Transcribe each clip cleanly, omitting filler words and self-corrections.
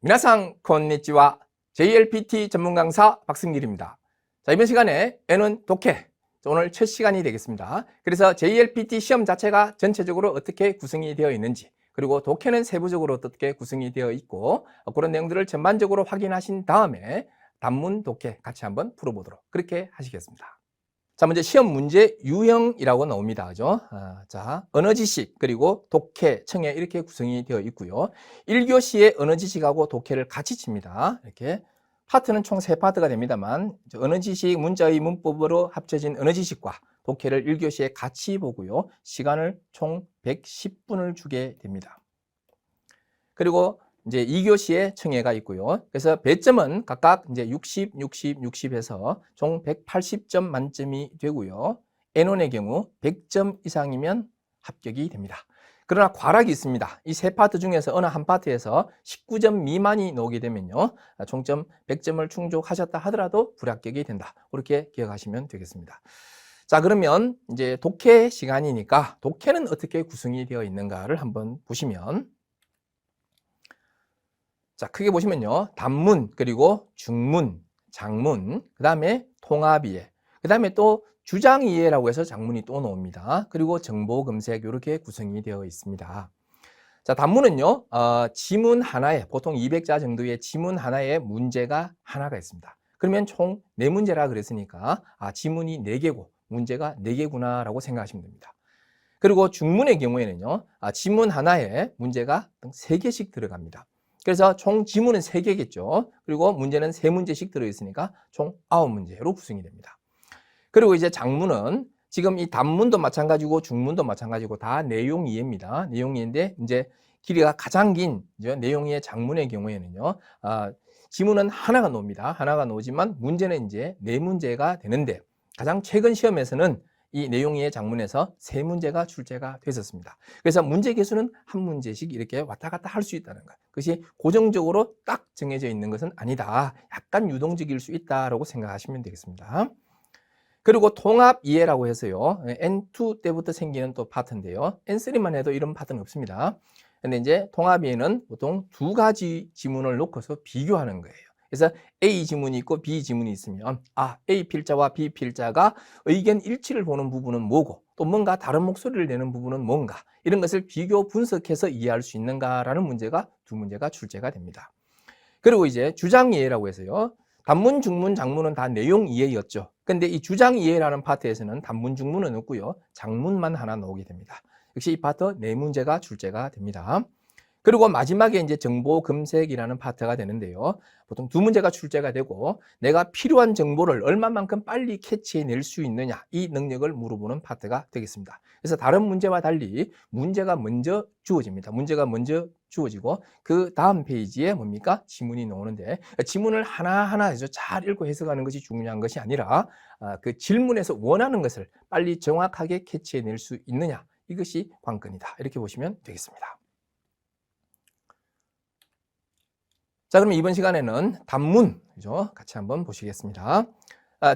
미나상 콘니치와 JLPT 전문 강사 박승길입니다. 자, 이번 시간에 N은 독해. 오늘 첫 시간이 되겠습니다. 그래서 JLPT 시험 자체가 전체적으로 어떻게 구성이 되어 있는지, 그리고 독해는 세부적으로 어떻게 구성이 되어 있고, 그런 내용들을 전반적으로 확인하신 다음에 단문 독해 같이 한번 풀어보도록 그렇게 하시겠습니다. 자, 먼저 시험 문제 유형이라고 나옵니다. 그죠? 자, 언어 지식, 그리고 독해, 청해 이렇게 구성이 되어 있고요. 1교시에 언어 지식하고 독해를 같이 칩니다. 이렇게. 파트는 총 3파트가 됩니다만, 언어 지식, 문자의 문법으로 합쳐진 언어 지식과 독해를 1교시에 같이 보고요. 시간을 총 110분을 주게 됩니다. 그리고 이제 2교시에 청해가 있고요. 그래서 배점은 각각 이제 60, 60, 60에서 총 180점 만점이 되고요. N원의 경우 100점 이상이면 합격이 됩니다. 그러나 과락이 있습니다. 이 3파트 중에서 어느 한 파트에서 19점 미만이 나오게 되면요. 총점 100점을 충족하셨다 하더라도 불합격이 된다. 그렇게 기억하시면 되겠습니다. 자, 그러면 이제 독해 시간이니까 독해는 어떻게 구성이 되어 있는가를 한번 보시면, 자, 크게 보시면요. 단문, 그리고 중문, 장문, 그 다음에 통합이해, 그 다음에 또 주장이해라고 해서 장문이 또 나옵니다. 그리고 정보검색 이렇게 구성이 되어 있습니다. 자, 단문은요. 지문 하나에, 보통 200자 정도의 지문 하나에 문제가 하나가 있습니다. 그러면 총 4문제라 그랬으니까 지문이 4개고 문제가 4개구나 라고 생각하시면 됩니다. 그리고 중문의 경우에는요. 지문 하나에 문제가 3개씩 들어갑니다. 그래서 총 지문은 3개겠죠. 그리고 문제는 3문제씩 들어있으니까 총 9문제로 구성이 됩니다. 그리고 이제 장문은 지금 이 단문도 마찬가지고 중문도 마찬가지고 다 내용 이해입니다. 내용 이해인데 이제 길이가 가장 긴 내용 이해 장문의 경우에는요. 지문은 하나가 나옵니다. 하나가 나오지만 문제는 이제 4문제가 되는데 가장 최근 시험에서는 이 내용 이해 장문에서 3문제가 출제가 됐었습니다. 그래서 문제 개수는 한 문제씩 이렇게 왔다 갔다 할 수 있다는 것. 그것이 고정적으로 딱 정해져 있는 것은 아니다. 약간 유동적일 수 있다라고 생각하시면 되겠습니다. 그리고 통합 이해라고 해서요. N2 때부터 생기는 또 파트인데요. N3만 해도 이런 파트는 없습니다. 근데 이제 통합 이해는 보통 2가지 지문을 놓고서 비교하는 거예요. 그래서 A 지문이 있고 B 지문이 있으면 A 필자와 B 필자가 의견 일치를 보는 부분은 뭐고 또 뭔가 다른 목소리를 내는 부분은 뭔가 이런 것을 비교 분석해서 이해할 수 있는가라는 문제가 2문제가 출제가 됩니다. 그리고 이제 주장 이해라고 해서요. 단문, 중문, 장문은 다 내용 이해였죠. 근데 이 주장 이해라는 파트에서는 단문, 중문은 없고요. 장문만 하나 나오게 됩니다. 역시 이 파트 4문제가 출제가 됩니다. 그리고 마지막에 이제 정보 검색이라는 파트가 되는데요. 보통 2문제가 출제가 되고 내가 필요한 정보를 얼마만큼 빨리 캐치해낼 수 있느냐 이 능력을 물어보는 파트가 되겠습니다. 그래서 다른 문제와 달리 문제가 먼저 주어집니다. 문제가 먼저 주어지고 그 다음 페이지에 뭡니까? 지문이 나오는데 지문을 하나하나 해서 잘 읽고 해석하는 것이 중요한 것이 아니라 그 질문에서 원하는 것을 빨리 정확하게 캐치해낼 수 있느냐 이것이 관건이다. 이렇게 보시면 되겠습니다. 자, 그럼 이번 시간에는 단문, 그죠? 같이 한번 보시겠습니다.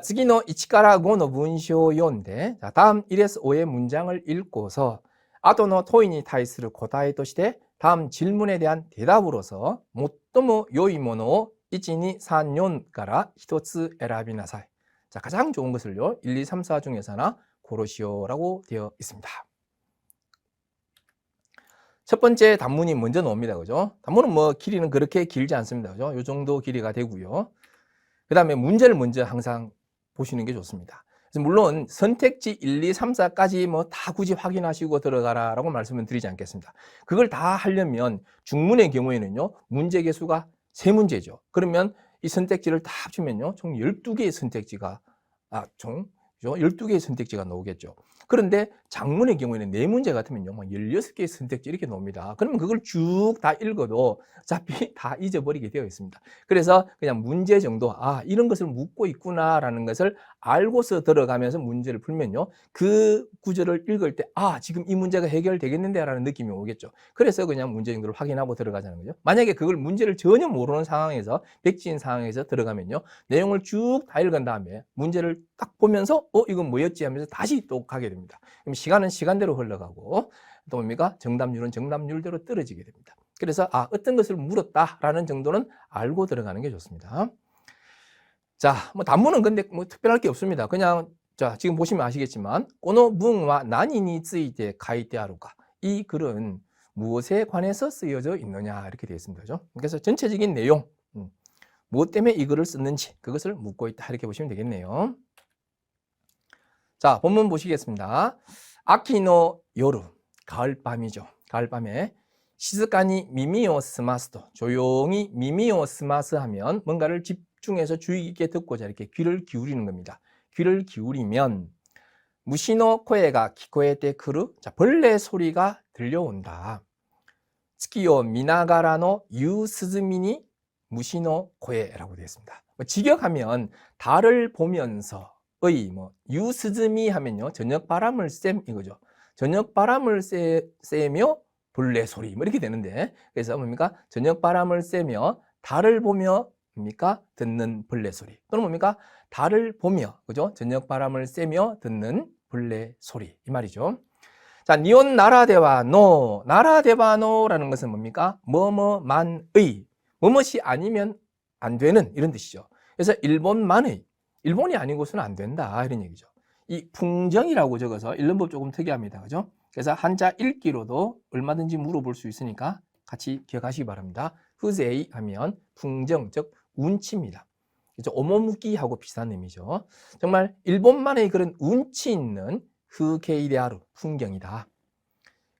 次の1から5の文章を読んで、 다음 1에서 5의 문장을 읽고서 後の問いに対する答えとして 다음 질문에 대한 대답으로서 最も良いものを 1, 2, 3, 4から1つ選びなさい. 자, 가장 좋은 것을요 1, 2, 3, 4 중에서 하나 고르시오라고 되어 있습니다. 첫 번째 단문이 먼저 나옵니다. 그죠? 단문은 뭐 길이는 그렇게 길지 않습니다. 그죠? 요 정도 길이가 되고요. 그 다음에 문제를 먼저 항상 보시는 게 좋습니다. 그래서 물론 선택지 1, 2, 3, 4까지 뭐 다 굳이 확인하시고 들어가라라고 말씀을 드리지 않겠습니다. 그걸 다 하려면 중문의 경우에는요. 문제 개수가 3문제죠. 그러면 이 선택지를 다 합치면요. 총 12개의 선택지가 총 12개의 선택지가 나오겠죠. 그런데 장문의 경우에는 4문제 같으면요, 16개의 선택지 이렇게 나옵니다. 그러면 그걸 쭉 다 읽어도 어차피 다 잊어버리게 되어 있습니다. 그래서 그냥 문제 정도, 이런 것을 묻고 있구나라는 것을 알고서 들어가면서 문제를 풀면요, 그 구절을 읽을 때, 지금 이 문제가 해결되겠는데 라는 느낌이 오겠죠. 그래서 그냥 문제 정도를 확인하고 들어가자는 거죠. 만약에 그걸 문제를 전혀 모르는 상황에서, 백지인 상황에서 들어가면요, 내용을 쭉 다 읽은 다음에 문제를 딱 보면서, 이건 뭐였지 하면서 다시 또 가게 됩니다. 그럼 시간은 시간대로 흘러가고 또 뭡니까? 정답률은 정답률대로 떨어지게 됩니다. 그래서 어떤 것을 물었다라는 정도는 알고 들어가는 게 좋습니다. 자, 뭐 단문은 근데 뭐 특별할 게 없습니다. 그냥 자, 지금 보시면 아시겠지만 고노 문와 나니니 쯔이테 가이테아루가, 이 글은 무엇에 관해서 쓰여져 있느냐 이렇게 되어 있습니다. 그죠? 그래서 전체적인 내용, 무엇 때문에 이 글을 썼는지 그것을 묻고 있다 이렇게 보시면 되겠네요. 자, 본문 보시겠습니다. 아키노 요루, 가을밤이죠. 가을밤에 시즈카니 미미오 스마스도, 조용히 미미오 스마스 하면 뭔가를 집중해서 주의 깊게 듣고자 이렇게 귀를 기울이는 겁니다. 귀를 기울이면 무시노 코에가 키코에테 크루, 자, 벌레 소리가 들려온다. 츠키요 미나가라노 유스즈미니 무시노 코에라고 되어 있습니다. 직역하면 달을 보면서의 유스즈미 하면요, 저녁 바람을 쐰 이거죠. 저녁 바람을 쐬며 벌레 소리 이렇게 되는데, 그래서 뭡니까? 저녁 바람을 쐬며 달을 보며 뭡니까? 듣는 벌레 소리, 또는 뭡니까? 달을 보며, 그죠? 저녁 바람을 쐬며 듣는 벌레 소리, 이 말이죠. 자, 니온 나라데와노, 나라데와노라는 것은 뭡니까? 뭐뭐만의, 뭐뭇이 아니면 안 되는 이런 뜻이죠. 그래서 일본만의, 일본이 아닌 곳은 안 된다 이런 얘기죠. 이 풍정이라고 적어서 읽는 법 조금 특이합니다. 그죠? 그래서 한자 읽기로도 얼마든지 물어볼 수 있으니까 같이 기억하시기 바랍니다. 흐제이 하면 풍정, 즉 운치입니다. 그죠? 오모무기하고 비슷한 의미죠. 정말 일본만의 그런 운치 있는 흐케이데아루, 풍경이다.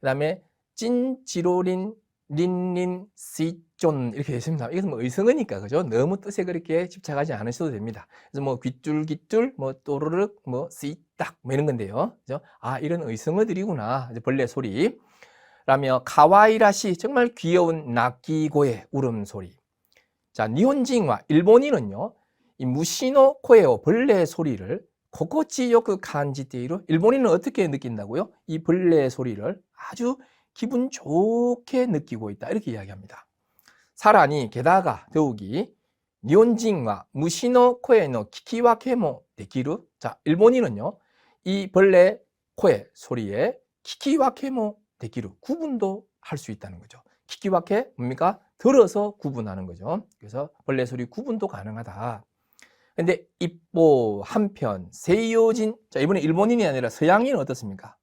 그 다음에 찐지로린 린린 시존 이렇게 되어 있습니다. 이것은 뭐 의성어니까, 그죠? 너무 뜻에 그렇게 집착하지 않으셔도 됩니다. 그래서 뭐 귀뚤귀뚤, 뭐 또르륵, 뭐 씨딱 뭐 이런 건데요. 그죠? 이런 의성어들이구나. 벌레 소리. 라며 카와이라시, 정말 귀여운 낙기고의 울음소리. 자, 니혼징과 일본인은요, 이 무시노 코에오, 벌레 소리를 코코치요크 간지테이로, 일본인은 어떻게 느낀다고요? 이 벌레 소리를 아주 기분 좋게 느끼고 있다 이렇게 이야기합니다. 사라니, 게다가 더욱이 니혼징과 무시노 코에노 키키와케모 데키루. 자, 일본인은요, 이 벌레 코의 소리에 키키와케모 데키루, 구분도 할 수 있다는 거죠. 키키와케 뭡니까? 들어서 구분하는 거죠. 그래서 벌레 소리 구분도 가능하다. 근데 입보 한편 세이요진, 자, 이번에 일본인이 아니라 서양인은 어떻습니까?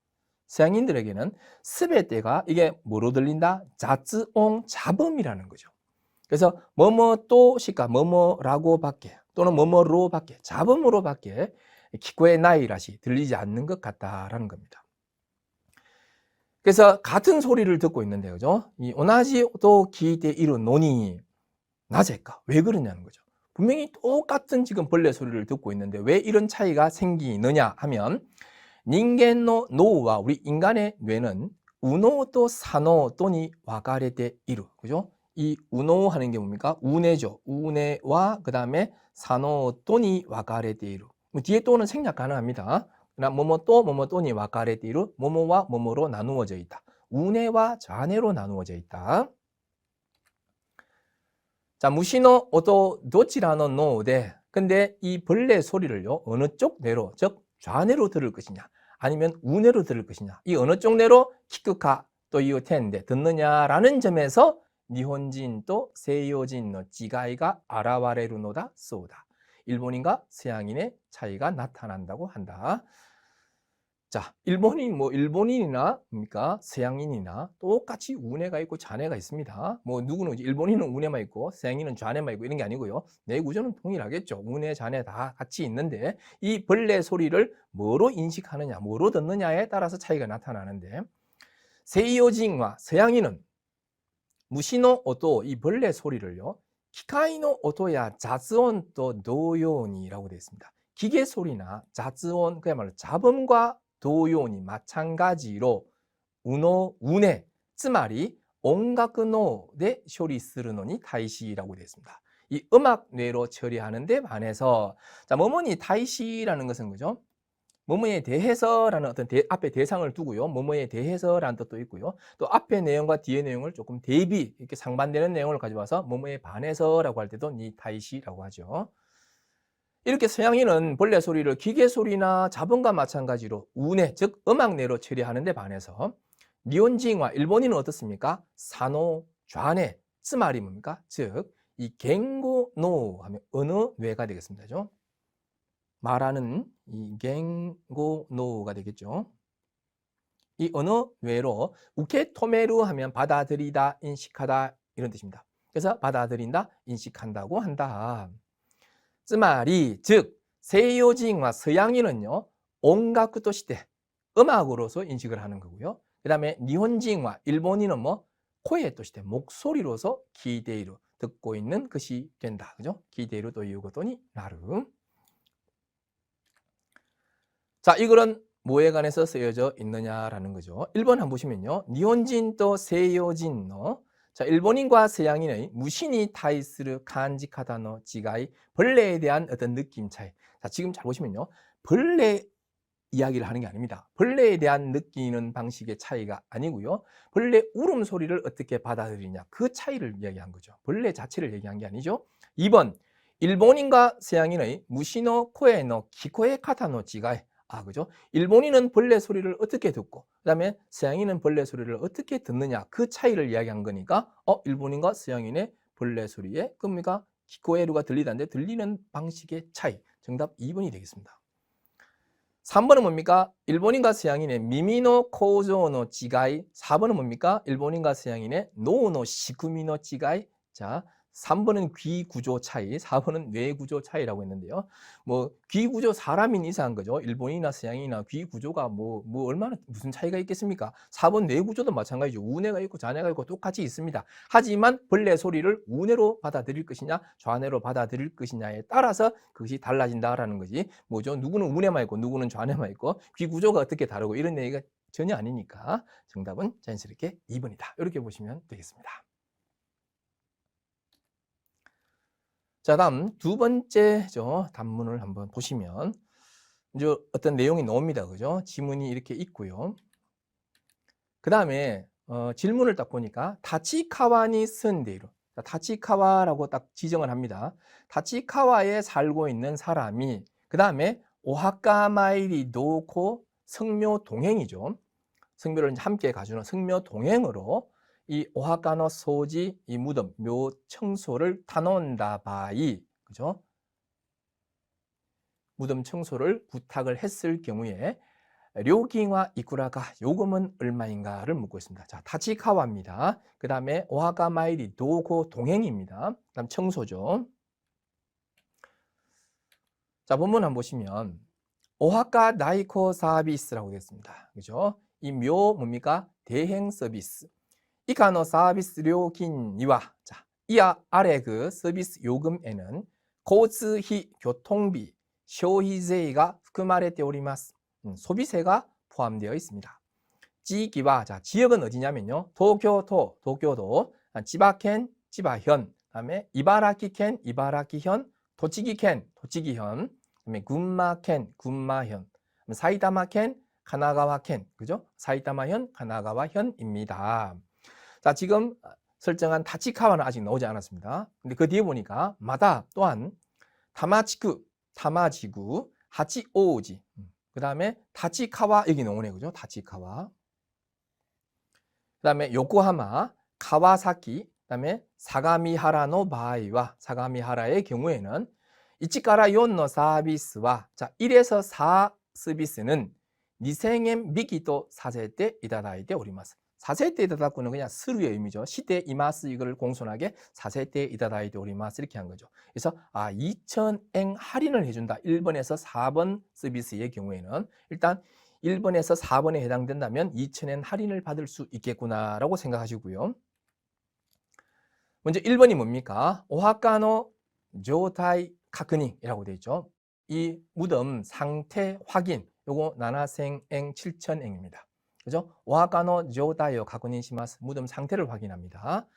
서양인들에게는 스베떼가 이게 뭐로 들린다? 자츠옹, 잡음이라는 거죠. 그래서 뭐뭐 또 시까 뭐뭐라고 밖에, 또는 뭐뭐로 밖에, 잡음으로 밖에 키코의 나이라시 들리지 않는 것 같다라는 겁니다. 그래서 같은 소리를 듣고 있는데, 그죠? 이 오나지도 기이테 이루 노니 나제까, 왜 그러냐는 거죠. 분명히 똑같은 지금 벌레 소리를 듣고 있는데 왜 이런 차이가 생기느냐 하면, 닌겐노 노우와 우리 인간의 뇌는 우노 또 사노 또니 와가레테 이루, 그죠? 이 우노 하는 게 뭡니까? 우네죠. 우네와 그 다음에 사노 또니 와가레테 이루. 뒤에 또는 생략 가능합니다. 그러나 뭐뭐 또 뭐뭐 또니 와가레테 이루, 뭐뭐와 뭐뭐로 나누어져 있다. 우네와 자네로 나누어져 있다. 자, 무시노 오도 도치라노 노데. 근데 이 벌레 소리를요, 어느 쪽 뇌로, 즉 좌뇌로 들을 것이냐, 아니면 우뇌로 들을 것이냐, 이 어느 쪽 뇌로 키크카 또 이오 텐데 듣느냐라는 점에서 니혼진 또 세이오진의 지가이가 아라와레루노다 쏘다. 일본인과 서양인의 차이가 나타난다고 한다. 자, 일본인이나 뭡니까? 서양인이나 똑같이 우뇌가 있고 좌뇌가 있습니다. 뭐 누구는 일본인은 우뇌만 있고 서양인은 좌뇌만 있고 이런 게 아니고요. 뇌 구조는 동일하겠죠. 우뇌, 좌뇌 다 같이 있는데 이 벌레 소리를 뭐로 인식하느냐, 뭐로 듣느냐에 따라서 차이가 나타나는데, 세이오징과 서양인은 무시노 오토, 이 벌레 소리를요, 기카이노 오토야 자스온 또 도요니라고 되어 있습니다. 기계 소리나 자스온, 그야말로 잡음과 도요니 마찬가지로 우노, 우네, つまり 온각노で 処理するのに 타이시라고 되어 있습니다. 이 음악 뇌로 처리하는데 반해서, 자, 뭐뭐니 타이시라는 것은 그죠? 뭐뭐에 대해서라는 어떤 앞에 대상을 두고요. 뭐뭐에 대해서라는 뜻도 있고요. 또 앞에 내용과 뒤의 내용을 조금 대비, 이렇게 상반되는 내용을 가져와서 뭐뭐에 반해서라고 할 때도 니 타이시라고 하죠. 이렇게 서양인은 벌레 소리를 기계 소리나 잡음과 마찬가지로 우뇌, 즉 음악 뇌로 처리하는 데 반해서 니혼징과 일본인은 어떻습니까? 사노, 좌뇌, 쓰말이 뭡니까? 즉, 이 갱고노 하면 어느 뇌가 되겠습니다. 그죠? 말하는 이 갱고노가 되겠죠. 이 언어 뇌로 우케토메루 하면 받아들이다, 인식하다 이런 뜻입니다. 그래서 받아들인다, 인식한다고 한다. 쓰말이 즉 세이오징과 서양인은요 온가쿠 또시대 음악으로서 인식을 하는 거고요. 그 다음에 니혼징과 일본인은 뭐 코에 또시대 목소리로서 기대이루 듣고 있는 것이 된다. 그죠? 기대이루 또 이유고도니 나름. 자, 이거는 뭐에 관해서 쓰여져 있느냐라는 거죠. 1번 한번 보시면요. 니혼진 또 세이오진노. 자, 일본인과 서양인의 무신이 타이스르 간직하다노 지가이 벌레에 대한 어떤 느낌 차이. 자, 지금 잘 보시면요. 벌레 이야기를 하는 게 아닙니다. 벌레에 대한 느끼는 방식의 차이가 아니고요. 벌레 울음소리를 어떻게 받아들이냐 그 차이를 이야기한 거죠. 벌레 자체를 얘기한 게 아니죠. 2번 일본인과 서양인의 무시노 코에노 기코에 카타노 지가이. 그죠? 일본인은 벌레 소리를 어떻게 듣고 그다음에 서양인은 벌레 소리를 어떻게 듣느냐 그 차이를 이야기한 거니까 일본인과 서양인의 벌레 소리에 뭡니까? 기코에루가 들리다는데 들리는 방식의 차이. 정답 2번이 되겠습니다. 3번은 뭡니까? 일본인과 서양인의 미미노 코조노 지가이. 4번은 뭡니까? 일본인과 서양인의 노노 시쿠미노 지가이. 자, 3번은 귀 구조 차이, 4번은 뇌 구조 차이라고 했는데요. 뭐 귀 구조 사람인 이상한 거죠. 일본이나 서양이나 귀 구조가 뭐 얼마나 무슨 차이가 있겠습니까? 4번 뇌 구조도 마찬가지죠. 우뇌가 있고 좌뇌가 있고 똑같이 있습니다. 하지만 벌레 소리를 우뇌로 받아들일 것이냐 좌뇌로 받아들일 것이냐에 따라서 그것이 달라진다라는 거지. 뭐죠? 누구는 우뇌만 있고 누구는 좌뇌만 있고 귀 구조가 어떻게 다르고 이런 얘기가 전혀 아니니까 정답은 자연스럽게 2번이다. 이렇게 보시면 되겠습니다. 자, 다음 두 번째죠. 단문을 한번 보시면 이제 어떤 내용이 나옵니다. 그죠? 지문이 이렇게 있고요. 그 다음에 질문을 딱 보니까 다치카와니 쓴데이루. 다치카와라고 딱 지정을 합니다. 다치카와에 살고 있는 사람이 그 다음에 오하카마이리 노코 성묘 동행이죠. 성묘를 함께 가주는 성묘 동행으로 이 오하카노 소지 이 무덤 묘 청소를 타논다 바이 그죠? 무덤 청소를 부탁을 했을 경우에 료킹와 이쿠라가 요금은 얼마인가를 묻고 있습니다. 자, 다치카와입니다. 그 다음에 오하카 마이리 도고 동행입니다. 그 다음 청소죠. 자, 본문 한번 보시면 오하카 나이코 서비스라고 되어 있습니다. 그죠? 이 묘 뭡니까? 대행 서비스. 이카노 서비스 료金には 자, 이하 아래 그 서비스 요금에는 고츠히 교통비,消費税가 含まれております. 소비세가 포함되어 있습니다. 지기와 자, 지역은 어디냐면요. 도쿄도, 지바켄, 지바현, 그다음에 이바라키켄, 이바라키현, 도치기켄, 도치기현, 그다음에 군마켄, 군마현, 사이타마켄, 가나가와켄, 그죠? 사이타마현, 가나가와현입니다. 자, 지금 설정한 다치카와는 아직 나오지 않았습니다. 근데 그 뒤에 보니까 마다 또한 타마치쿠, 타마지구, 하치오우지, 그 다음에 다치카와 여기 나오네, 그죠? 다치카와. 그 다음에 요코하마, 카와사키, 그 다음에 사가미하라노 바이와 사가미하라의 경우에는 이치카라 요노 서비스와 자 1에서 4 서비스는 니생엔 미기도 사세때 이다다이테 오리마스. 사세때 이다다쿠는 그냥 스루의 의미죠. 시대 이마스 이거를 공손하게 사세때 이다다이테 오리마스 이렇게 한 거죠. 그래서 2,000엔 할인을 해준다. 1번에서 4번 서비스의 경우에는 일단 1번에서 4번에 해당된다면 2,000엔 할인을 받을 수 있겠구나라고 생각하시고요. 먼저 1번이 뭡니까? 오하카노 조타이 카크닝이라고 되어 있죠. 이 무덤 상태 확인. 요거 나나생엥 7,000엔입니다. 그죠? 오하카노 조타이を確認します. 무덤 상태를 확인합니다.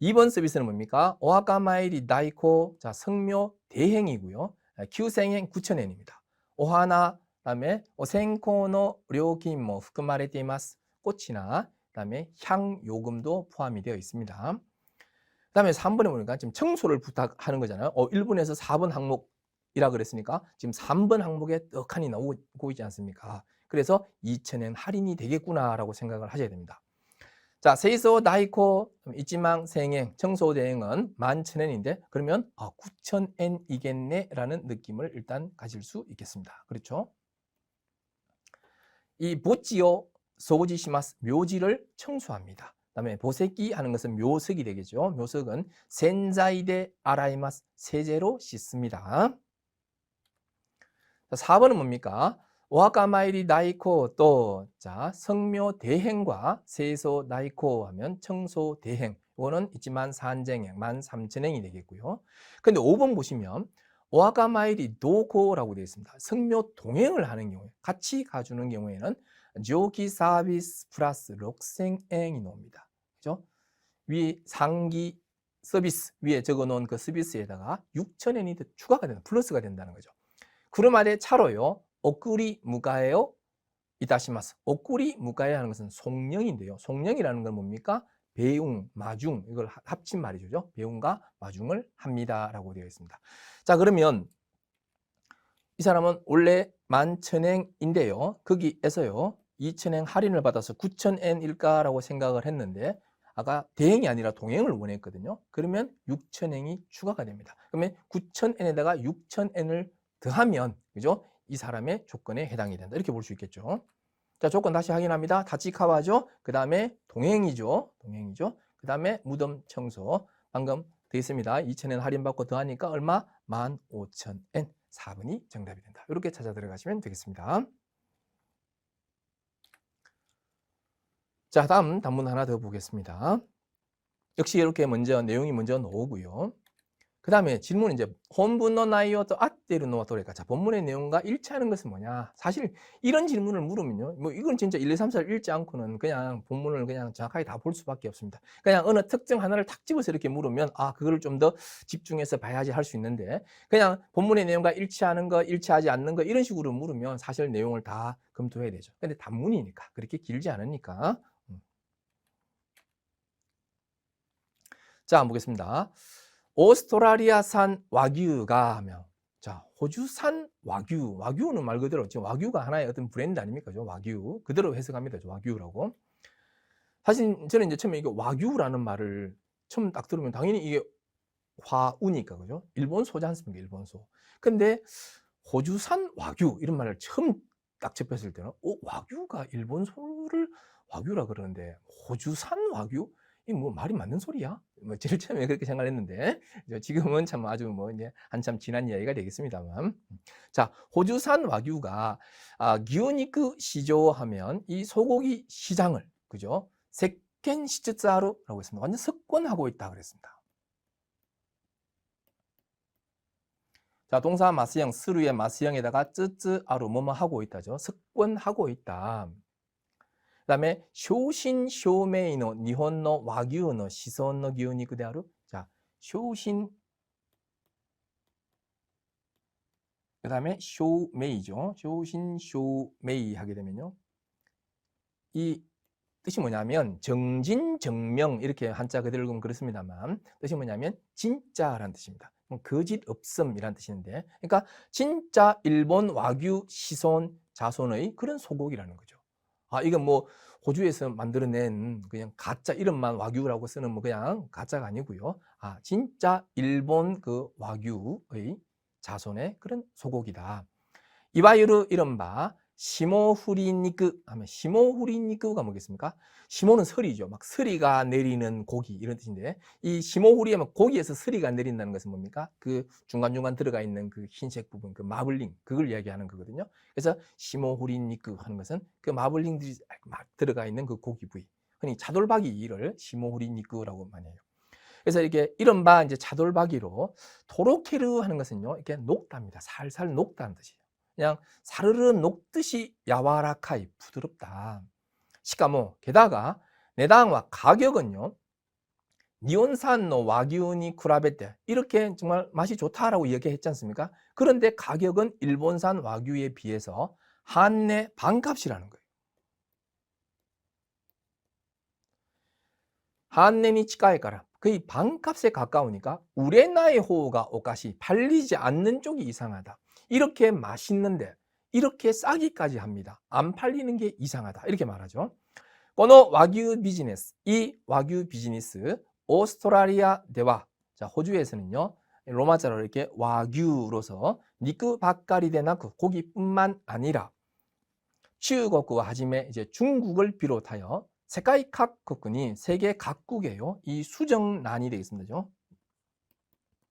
2번 서비스는 뭡니까? 오하카 마이리 다이코 자 성묘 대행이고요. 규생행 9,000엔입니다. 오하나 그다음에 오센코노 료金も含まれています. 꽃이나 그다음에 향 요금도 포함이 되어 있습니다. 그다음에 3번에 보니까 지금 청소를 부탁하는 거잖아요. 1번에서 4번 항목이라 그랬으니까 지금 3번 항목에 떡하니 나오고 있지 않습니까? 그래서 2,000엔 할인이 되겠구나라고 생각을 하셔야 됩니다. 자, 세이소 다이코 이지망 생행 청소대행은 11,000엔인데 그러면 9,000엔이겠네 라는 느낌을 일단 가질 수 있겠습니다. 그렇죠? 이 보찌요 소지시마스 묘지를 청소합니다. 그다음에 보세끼 하는 것은 묘석이 되겠죠. 묘석은 센자이데 아라이마스 세제로 씻습니다. 자, 4번은 뭡니까? 오하카마이리 다이코 또 자, 성묘 대행과 세소 다이코 하면 청소 대행. 이거는 있지만 산쟁행 13,000행이 되겠고요. 근데 5번 보시면 오하카마이리 도코라고 되어 있습니다. 성묘 동행을 하는 경우에 같이 가주는 경우에는 조기 서비스 플러스 록생행이 나옵니다. 그죠? 위 상기 서비스 위에 적어 놓은 그 서비스에다가 6,000엔이 더 추가가 된다. 플러스가 된다는 거죠. 구르마데 차로요. 오꾸리 무가에요. 이다시마스. 오꾸리 무가에 하는 것은 송령인데요. 송령이라는 건 뭡니까? 배웅, 마중 이걸 합친 말이죠. 배웅과 마중을 합니다라고 되어 있습니다. 자, 그러면 이 사람은 원래 11,000엔인데요. 거기에서요. 2,000엔 할인을 받아서 9,000엔일까라고 생각을 했는데 아까 대행이 아니라 동행을 원했거든요. 그러면 6,000엔이 추가가 됩니다. 그러면 9,000엔에다가 6,000엔을 더하면 그죠? 이 사람의 조건에 해당이 된다. 이렇게 볼 수 있겠죠. 자, 조건 다시 확인합니다. 다치카와죠. 그 다음에 동행이죠. 그 다음에 무덤 청소. 방금 되어 있습니다. 2,000엔 할인받고 더하니까 얼마? 15,000엔. 4번이 정답이 된다. 이렇게 찾아 들어가시면 되겠습니다. 자, 다음 단문 하나 더 보겠습니다. 역시 이렇게 먼저 내용이 먼저 나오고요. 그 다음에 질문은 이제 본문의 나이요 또 아떼르 노토레가 자 본문의 내용과 일치하는 것은 뭐냐? 사실 이런 질문을 물으면요, 뭐 이건 진짜 1, 2, 3, 4를 읽지 않고는 그냥 본문을 그냥 정확하게 다 볼 수밖에 없습니다. 그냥 어느 특정 하나를 탁 집어서 이렇게 물으면 그거를 좀 더 집중해서 봐야지 할 수 있는데 그냥 본문의 내용과 일치하는 거, 일치하지 않는 거 이런 식으로 물으면 사실 내용을 다 검토해야 되죠. 근데 단문이니까 그렇게 길지 않으니까. 자, 한번 보겠습니다. 오스트라리아산 와규가 하면 자, 호주산 와규는 말 그대로 지금 와규가 하나의 어떤 브랜드 아닙니까? 와규 그대로 해석합니다. 와규라고. 사실 저는 이제 처음에 이게 와규라는 말을 처음 딱 들으면 당연히 이게 화우니까 그죠? 일본 소지 않습니까? 일본 소. 근데 호주산 와규 이런 말을 처음 딱 접했을 때는 와규가 일본 소를 와규라 그러는데 호주산 와규? 이 뭐 말이 맞는 소리야? 뭐 제일 처음에 그렇게 생각을 했는데 지금은 참 아주 뭐 이제 한참 지난 이야기가 되겠습니다만. 자, 호주산 와규가 기오니크 시조 하면 이 소고기 시장을 그죠? 세켄 시츠자루라고 했습니다. 완전 석권하고 있다 그랬습니다. 자, 동사 마스형 스루의 마스형에다가 쯔쯔아루 뭐뭐 하고 있다죠. 석권하고 있다. 그 다음에 쇼신 쇼메이노 니혼노 와규노 시손노 기요니크 데아루. 자, 쇼신 그 다음에 쇼메이죠. 쇼신 쇼메이 하게 되면요. 이 뜻이 뭐냐면 정진정명 이렇게 한자 그대로 읽으면 그렇습니다만 뜻이 뭐냐면 진짜라는 뜻입니다. 거짓 없음이라는 뜻인데 그러니까 진짜 일본 와규 시손 자손의 그런 소고기라는 거죠. 이건 뭐 호주에서 만들어낸 그냥 가짜 이름만 와규라고 쓰는 뭐 그냥 가짜가 아니고요. 진짜 일본 그 와규의 자손의 그런 소고기다. 이와유르 이른바 시모후리니크 하면 시모후리니크가 뭐겠습니까? 시모는 서리죠. 막 서리가 내리는 고기 이런 뜻인데 이 시모후리 하면 고기에서 서리가 내린다는 것은 뭡니까? 그 중간중간 들어가 있는 그 흰색 부분, 그 마블링 그걸 이야기하는 거거든요. 그래서 시모후리니크 하는 것은 그 마블링들이 막 들어가 있는 그 고기 부위. 흔히 차돌박이를 시모후리니크라고 많이 해요. 그래서 이렇게 이른바 이제 차돌박이로 토로케르 하는 것은요, 이렇게 녹답니다. 살살 녹다는 뜻이에요. 그냥 사르르 녹듯이 야와라카이 부드럽다. 시카모 게다가 내당와 가격은요. 니온산노 와규니 쿠라베테 이렇게 정말 맛이 좋다라고 얘기했지 않습니까? 그런데 가격은 일본산 와규에 비해서 한내 반값이라는 거예요. 한내니 치카에까라 거의 반값에 가까우니까 우레나의 호가 오까시 팔리지 않는 쪽이 이상하다. 이렇게 맛있는데 이렇게 싸기까지 합니다. 안 팔리는 게 이상하다. 이렇게 말하죠. この 와규 비즈니스, 이 와규 비즈니스, 오스트라리아 대와, 자, 호주에서는요, 로마자로 이렇게 와규로서 니크 바까리 데나크, 고기뿐만 아니라 중국과 하지메 이제 중국을 비롯하여 세계 각국이 세계 각국에요. 이 수정란이 되겠습니다.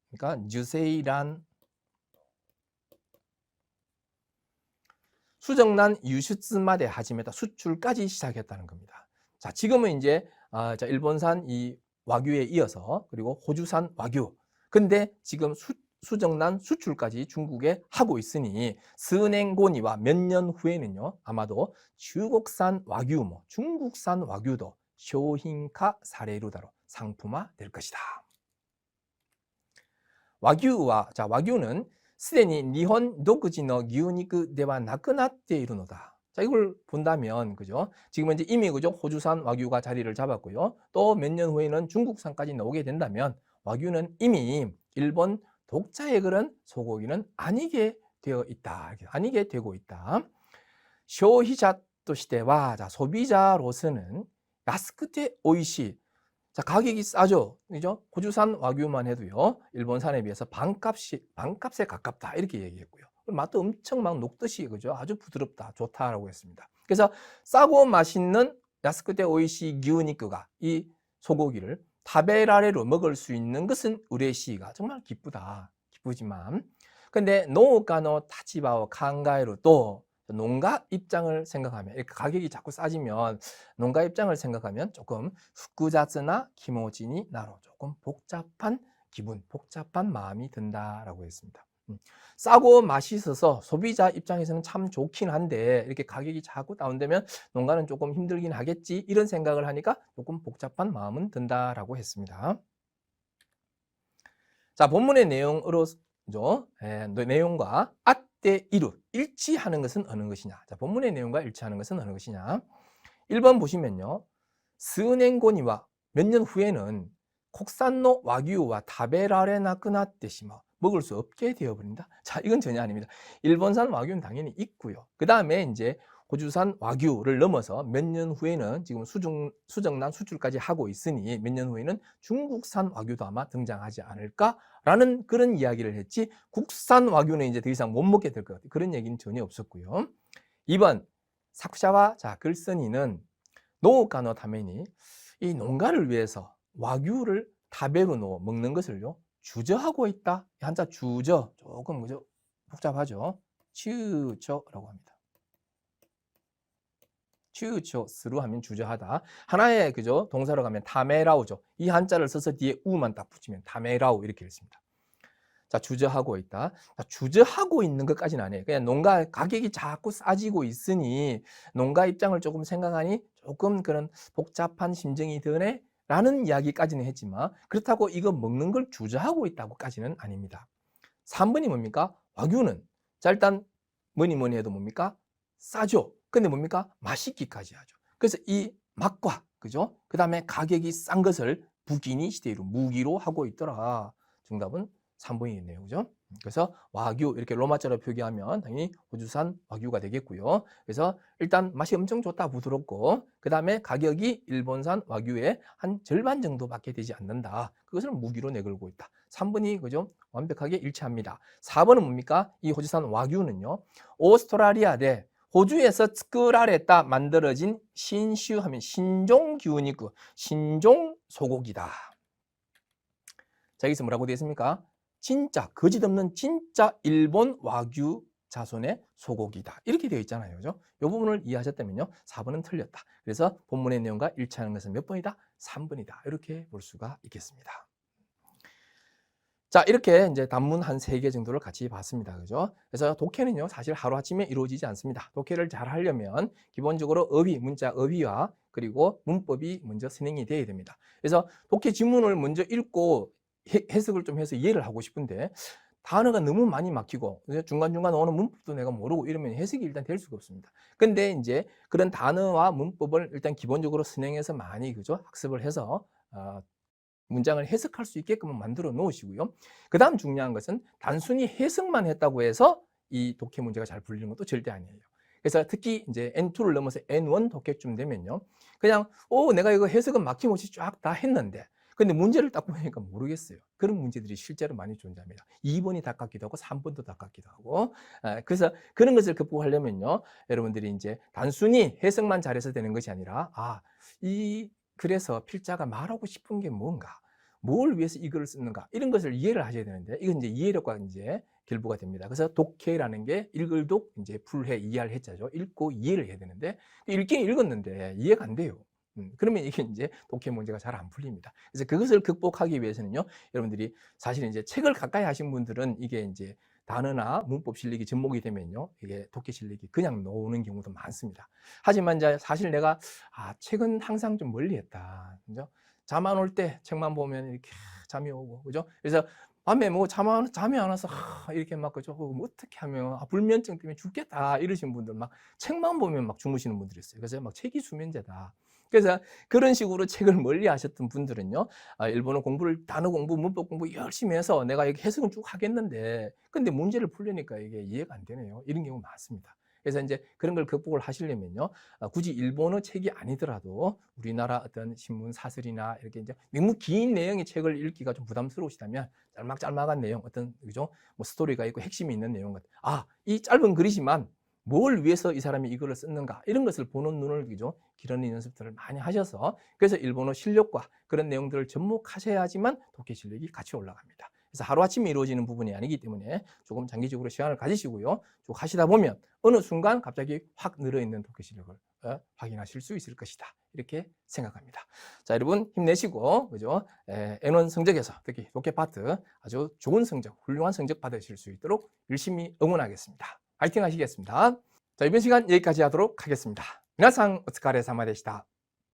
그러니까 뉴세일란 수정란 유슈츠마데 하지메다 수출까지 시작했다는 겁니다. 자, 지금은 이제 자, 일본산 이 와규에 이어서 그리고 호주산 와규. 근데 지금 수정란 수출까지 중국에 하고 있으니 스냉고니와 몇 년 후에는요, 아마도 중국산 와규, 중국산 와규도 쇼힌카 사례루다로 상품화 될 것이다. 와규와, 자, 와규는 すでに日本独自の牛肉ではなくなっているのだ. 자, 이걸 본다면, 그죠? 지금은 이제 이미, 그죠? 호주산 와규가 자리를 잡았고요. 또 몇 년 후에는 중국산까지 나오게 된다면, 와규는 이미 일본 독자의 그런 소고기는 아니게 되어 있다. 아니게 되고 있다. 쇼히자としては, 자, 소비자로서는 야스쿠테 오이시. 자, 가격이 싸죠. 그죠? 호주산 와규만 해도요, 일본산에 비해서 반값에 가깝다. 이렇게 얘기했고요. 맛도 엄청 막 녹듯이, 그죠? 아주 부드럽다. 좋다라고 했습니다. 그래서 싸고 맛있는 야스쿠테 오이시 기우니크가 이 소고기를 타베라레로 먹을 수 있는 것은 우레시가 정말 기쁘다. 기쁘지만, 근데 노가노 타치바오 칸가에로 또 농가 입장을 생각하면, 이렇게 가격이 자꾸 싸지면 농가 입장을 생각하면 조금 후쿠자츠나 키모지니 나로 조금 복잡한 기분, 복잡한 마음이 든다라고 했습니다. 싸고 맛있어서 소비자 입장에서는 참 좋긴 한데 이렇게 가격이 자꾸 다운되면 농가는 조금 힘들긴 하겠지, 이런 생각을 하니까 조금 복잡한 마음은 든다라고 했습니다. 자, 본문의 내용으로죠. 내용과 이루 일치하는 것은 어느 것이냐. 자, 본문의 내용과 일치하는 것은 어느 것이냐. 1번 보시면요, 스냉고니와 몇 년 후에는 국산노 와규와 타베라레 나크나떼시마, 먹을 수 없게 되어버린다. 자, 이건 전혀 아닙니다. 일본산 와규는 당연히 있고요. 그 다음에 이제 호주산 와규를 넘어서 몇 년 후에는 지금 수정란 수출까지 하고 있으니 몇 년 후에는 중국산 와규도 아마 등장하지 않을까라는 그런 이야기를 했지, 국산 와규는 이제 더 이상 못 먹게 될 것 같아요. 그런 얘기는 전혀 없었고요. 2번 삭샤와, 자, 글쓴이는 노가노 타메니, 이 농가를 위해서 와규를 타베루노 먹는 것을요 주저하고 있다. 한자 주저 조금 그죠? 복잡하죠. 치우쳐라고 합니다. 치우쳐스루 하면 주저하다. 하나의 그죠? 동사로 가면 타메라우죠. 이 한자를 써서 뒤에 우만 딱 붙이면 타메라우 이렇게 읽습니다. 자, 주저하고 있다. 자, 주저하고 있는 것까지는 아니에요. 그냥 농가 가격이 자꾸 싸지고 있으니 농가 입장을 조금 생각하니 조금 그런 복잡한 심정이 드네 라는 이야기까지는 했지만, 그렇다고 이거 먹는 걸 주저하고 있다고까지는 아닙니다. 3번이 뭡니까? 와규는, 자, 일단 뭐니 해도 뭡니까? 싸죠. 근데 뭡니까? 맛있기까지 하죠. 그래서 이 맛과, 그죠? 그 다음에 가격이 싼 것을 부기니 시대로 무기로 하고 있더라. 정답은 3번이겠네요. 그죠? 그래서 와규, 이렇게 로마자로 표기하면 당연히 호주산 와규가 되겠고요. 그래서 일단 맛이 엄청 좋다, 부드럽고, 그 다음에 가격이 일본산 와규의 한 절반 정도밖에 되지 않는다. 그것을 무기로 내걸고 있다. 3번이 그죠? 완벽하게 일치합니다. 4번은 뭡니까? 이 호주산 와규는요, 오스트라리아 대 호주에서 츠쿠라레다 만들어진 신슈 하면 신종 기우니크, 신종 소고기다. 자, 여기서 뭐라고 되어 있습니까? 진짜 거짓 없는 진짜 일본 와규 자손의 소고기다. 이렇게 되어 있잖아요. 그죠? 이 부분을 이해하셨다면요, 4번은 틀렸다. 그래서 본문의 내용과 일치하는 것은 몇 번이다? 3번이다. 이렇게 볼 수가 있겠습니다. 자, 이렇게 이제 단문 한 3개 정도를 같이 봤습니다. 그죠? 그래서 독해는요, 사실 하루아침에 이루어지지 않습니다. 독해를 잘 하려면 기본적으로 어휘, 문자 어휘와 그리고 문법이 먼저 선행이 돼야 됩니다. 그래서 독해 지문을 먼저 읽고 해석을 좀 해서 이해를 하고 싶은데 단어가 너무 많이 막히고 중간중간 오는 문법도 내가 모르고 이러면 해석이 일단 될 수가 없습니다. 근데 이제 그런 단어와 문법을 일단 기본적으로 선행해서 많이, 그죠? 학습을 해서 문장을 해석할 수 있게끔 만들어 놓으시고요. 그 다음 중요한 것은 단순히 해석만 했다고 해서 이 독해 문제가 잘 풀리는 것도 절대 아니에요. 그래서 특히 이제 N2를 넘어서 N1 독해쯤 되면요. 그냥 내가 이거 해석은 막힘없이 쫙 다 했는데 근데 문제를 딱 보니까 모르겠어요. 그런 문제들이 실제로 많이 존재합니다. 2번이 다 같기도 하고 3번도 다 같기도 하고. 그래서 그런 것을 극복하려면요. 여러분들이 이제 단순히 해석만 잘해서 되는 것이 아니라 그래서 필자가 말하고 싶은 게 뭔가, 뭘 위해서 이 글을 쓰는가 이런 것을 이해를 하셔야 되는데 이건 이제 이해력과 이제 길부가 됩니다. 그래서 독해라는 게 읽을독 이제 풀해 이해할 해자죠. 읽고 이해를 해야 되는데 읽긴 읽었는데 이해가 안 돼요. 그러면 이게 이제 독해 문제가 잘 안 풀립니다. 그래서 그것을 극복하기 위해서는요, 여러분들이 사실 이제 책을 가까이 하신 분들은 이게 이제 단어나 문법 실력이 접목이 되면요, 이게 독해 실력이 그냥 나오는 경우도 많습니다. 하지만 이제 사실 내가 책은 항상 좀 멀리했다, 그죠? 잠 안 올 때 책만 보면 이렇게 잠이 오고, 그죠? 그래서 밤에 뭐 잠이 안 와서 이렇게 막 그죠? 어떻게 하면 불면증 때문에 죽겠다 이러신 분들 막 책만 보면 막 주무시는 분들이 있어요. 그래서 막 책이 수면제다. 그래서 그런 식으로 책을 멀리 하셨던 분들은요, 일본어 공부를 단어 공부, 문법 공부 열심히 해서 내가 이렇게 해석은 쭉 하겠는데 근데 문제를 풀려니까 이게 이해가 안 되네요. 이런 경우 많습니다. 그래서 이제 그런 걸 극복을 하시려면요, 굳이 일본어 책이 아니더라도 우리나라 어떤 신문 사설이나 이렇게 이제 너무 긴 내용의 책을 읽기가 좀 부담스러우시다면 짤막짤막한 내용, 어떤 그죠? 뭐 스토리가 있고 핵심이 있는 내용 같은. 이 짧은 글이지만 뭘 위해서 이 사람이 이거를 썼는가 이런 것을 보는 눈을 그죠? 기르는 연습들을 많이 하셔서 그래서 일본어 실력과 그런 내용들을 접목하셔야지만 독해 실력이 같이 올라갑니다. 그래서 하루아침에 이루어지는 부분이 아니기 때문에 조금 장기적으로 시간을 가지시고요. 쭉 하시다 보면 어느 순간 갑자기 확 늘어있는 독해 실력을 확인하실 수 있을 것이다. 이렇게 생각합니다. 자, 여러분 힘내시고 그죠? N1 성적에서 특히 독해 파트 아주 좋은 성적, 훌륭한 성적 받으실 수 있도록 열심히 응원하겠습니다. 파이팅 하시겠습니다. 자, 이번 시간 여기까지 하도록 하겠습니다. 皆さんお疲れ様でした。